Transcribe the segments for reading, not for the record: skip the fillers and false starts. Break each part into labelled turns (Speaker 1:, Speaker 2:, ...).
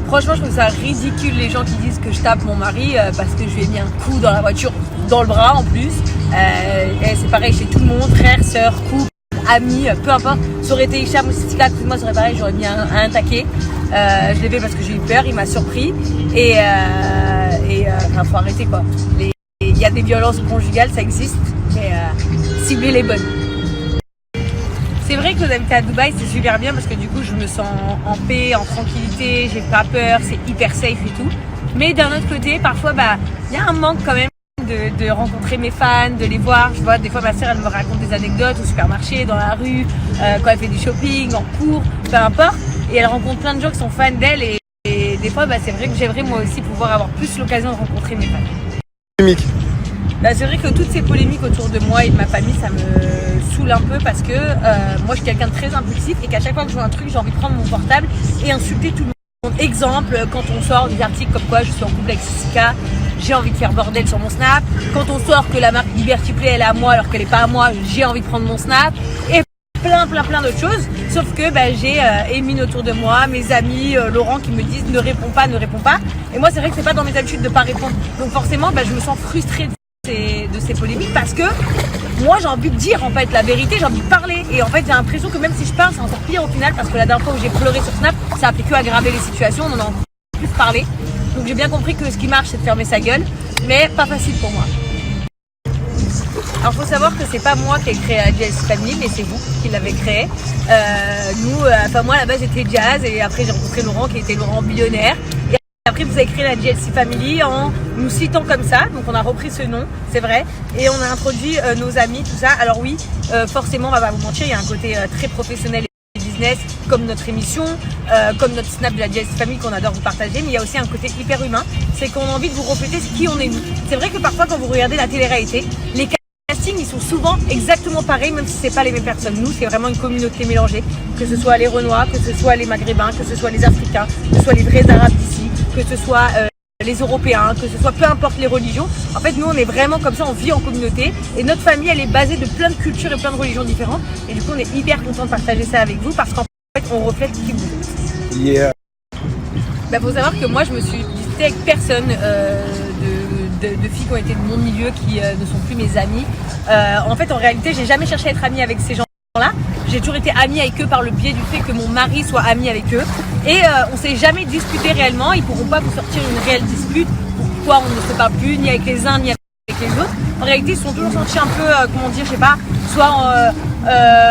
Speaker 1: Franchement, je trouve ça ridicule les gens qui disent que je tape mon mari parce que je lui ai mis un coup dans la voiture, dans le bras en plus. Et c'est pareil chez tout le monde, frère, sœur, couple, amis, peu importe. Ça aurait été Hicham ou Sisika, moi ça aurait pareil, j'aurais mis un taquet. Je l'ai fait parce que j'ai eu peur, il m'a surpris. Et faut arrêter quoi. Il y a des violences conjugales, ça existe, mais cibler les bonnes. C'est vrai que d'habiter à Dubaï, c'est super bien parce que du coup, je me sens en paix, en tranquillité, j'ai pas peur, c'est hyper safe et tout. Mais d'un autre côté, parfois, il y a un manque quand même de rencontrer mes fans, de les voir. Je vois, des fois, ma sœur, elle me raconte des anecdotes au supermarché, dans la rue, quand elle fait du shopping, en cours, peu importe. Et elle rencontre plein de gens qui sont fans d'elle. Et des fois, c'est vrai que j'aimerais moi aussi pouvoir avoir plus l'occasion de rencontrer mes fans. C'est vrai que toutes ces polémiques autour de moi et de ma famille, ça me saoule un peu parce que moi, je suis quelqu'un de très impulsif et qu'à chaque fois que je vois un truc, j'ai envie de prendre mon portable et insulter tout le monde. Exemple, quand on sort des articles comme quoi je suis en couple avec Sisika, j'ai envie de faire bordel sur mon snap. Quand on sort que la marque Liberty Play, elle est à moi alors qu'elle n'est pas à moi, j'ai envie de prendre mon snap. Et plein d'autres choses. Sauf que j'ai Émine autour de moi, mes amis, Laurent qui me disent ne réponds pas. Et moi, c'est vrai que c'est pas dans mes habitudes de pas répondre. Donc forcément, je me sens frustrée de ces polémiques parce que moi j'ai envie de dire en fait la vérité, j'ai envie de parler et en fait j'ai l'impression que même si je parle c'est encore pire au final parce que la dernière fois où j'ai pleuré sur Snap ça a fait que aggraver les situations, on en a encore plus parlé, donc j'ai bien compris que ce qui marche c'est de fermer sa gueule, mais pas facile pour moi. Alors faut savoir que c'est pas moi qui ai créé la JLC Family mais c'est vous qui l'avez créé. Moi à la base j'étais Jazz et après j'ai rencontré Laurent qui était Laurent Billionnaire. Après, vous avez créé la JLC Family en nous citant comme ça, donc on a repris ce nom, c'est vrai, et on a introduit nos amis, tout ça. Alors oui, forcément, on va pas vous mentir, il y a un côté très professionnel et business, comme notre émission, comme notre snap de la JLC Family qu'on adore vous partager, mais il y a aussi un côté hyper humain, c'est qu'on a envie de vous refléter qui on est nous. C'est vrai que parfois, quand vous regardez la télé-réalité, les castings, ils sont souvent exactement pareils, même si c'est pas les mêmes personnes. Nous, c'est vraiment une communauté mélangée, que ce soit les Renois, que ce soit les Maghrébins, que ce soit les Africains, que ce soit les vrais Arabes d'ici, que ce soit les Européens, que ce soit peu importe les religions. En fait, nous, on est vraiment comme ça, on vit en communauté. Et notre famille, elle est basée de plein de cultures et plein de religions différentes. Et du coup, on est hyper content de partager ça avec vous parce qu'en fait, on reflète qui vous êtes.
Speaker 2: Yeah.
Speaker 1: Faut savoir que moi, je me suis disputée avec personne de filles qui ont été de mon milieu, qui ne sont plus mes amies. En fait, en réalité, j'ai jamais cherché à être amie avec ces gens-là. J'ai toujours été amie avec eux par le biais du fait que mon mari soit ami avec eux. Et on s'est jamais disputé réellement. Ils pourront pas vous sortir une réelle dispute. Pourquoi on ne se parle plus, ni avec les uns, ni avec les autres. En réalité, ils se sont toujours sentis un peu, soit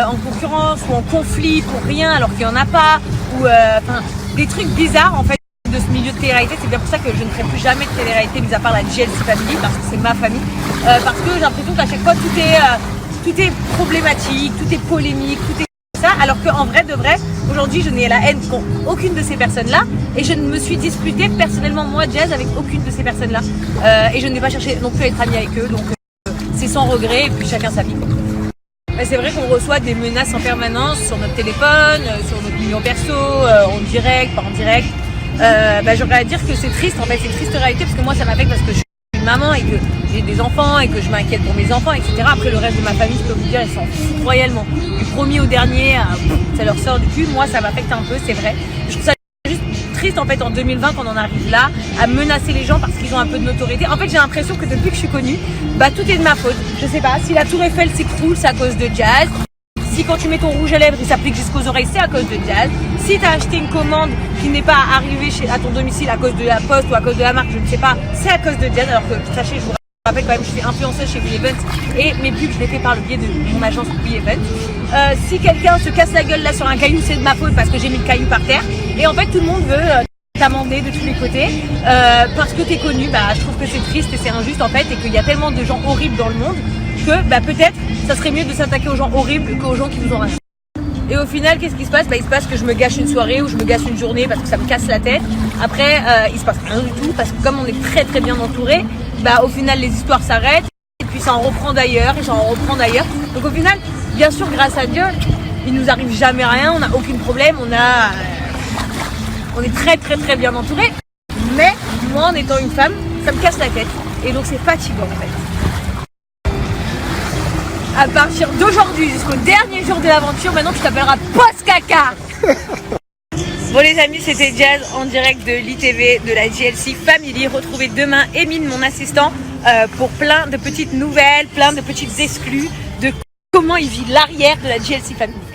Speaker 1: en concurrence ou en conflit pour rien alors qu'il y en a pas. Ou des trucs bizarres en fait de ce milieu de télé-réalité. C'est bien pour ça que je ne ferai plus jamais de télé-réalité, mis à part la JLC Family, parce que c'est ma famille. Parce que j'ai l'impression qu'à chaque fois, tout est problématique, tout est polémique, tout est ça, alors qu'en vrai de vrai, aujourd'hui je n'ai la haine pour aucune de ces personnes-là et je ne me suis disputée personnellement moi Jazz avec aucune de ces personnes-là et je n'ai pas cherché non plus à être amie avec eux, donc c'est sans regret et puis chacun sa vie. C'est vrai qu'on reçoit des menaces en permanence sur notre téléphone, sur notre numéro perso, en direct, pas en direct. J'aurais à dire que c'est triste, en fait c'est une triste réalité parce que moi ça m'affecte parce que je suis une maman et que j'ai des enfants et que je m'inquiète pour mes enfants, etc. Après le reste de ma famille, je peux vous dire, ils s'en foutent royalement. Du premier au dernier, ça leur sort du cul. Moi, ça m'affecte un peu, c'est vrai. Je trouve ça juste triste en fait en 2020 qu'on en arrive là, à menacer les gens parce qu'ils ont un peu de notoriété. En fait, j'ai l'impression que depuis que je suis connue, tout est de ma faute. Je sais pas, si la Tour Eiffel s'écroule, c'est à cause de Jazz. Si quand tu mets ton rouge à lèvres, il s'applique jusqu'aux oreilles, c'est à cause de Jazz. Si tu as acheté une commande qui n'est pas arrivée à ton domicile à cause de la poste ou à cause de la marque, je ne sais pas, c'est à cause de Jazz. Alors que, sachez, je vous rappelle quand même, je suis influenceuse chez WeEvent et mes pubs, je les fais par le biais de mon agence WeEvent. Si quelqu'un se casse la gueule là sur un caillou, c'est de ma faute parce que j'ai mis le caillou par terre. Et en fait, tout le monde veut t'amender de tous les côtés parce que t'es connu. Je trouve que c'est triste et c'est injuste en fait et qu'il y a tellement de gens horribles dans le monde que peut-être ça serait mieux de s'attaquer aux gens horribles qu'aux gens qui vous ont rien. Et au final, qu'est-ce qui se passe ? Il se passe que je me gâche une soirée ou je me gâche une journée parce que ça me casse la tête. Après, il se passe rien du tout parce que comme on est très très bien entouré, au final les histoires s'arrêtent et puis ça en reprend d'ailleurs et ça en reprend d'ailleurs. Donc au final, bien sûr, grâce à Dieu, il nous arrive jamais rien, on n'a aucun problème, on est très très très bien entouré. Mais moi, en étant une femme, ça me casse la tête et donc c'est fatigant en fait. À partir d'aujourd'hui jusqu'au dernier jour de l'aventure, maintenant tu t'appelleras Post Caca. Bon les amis, c'était Jazz en direct de l'ITV de la JLC Family. Retrouvez demain Émile, mon assistant, pour plein de petites nouvelles, plein de petites exclus de comment il vit l'arrière de la JLC Family.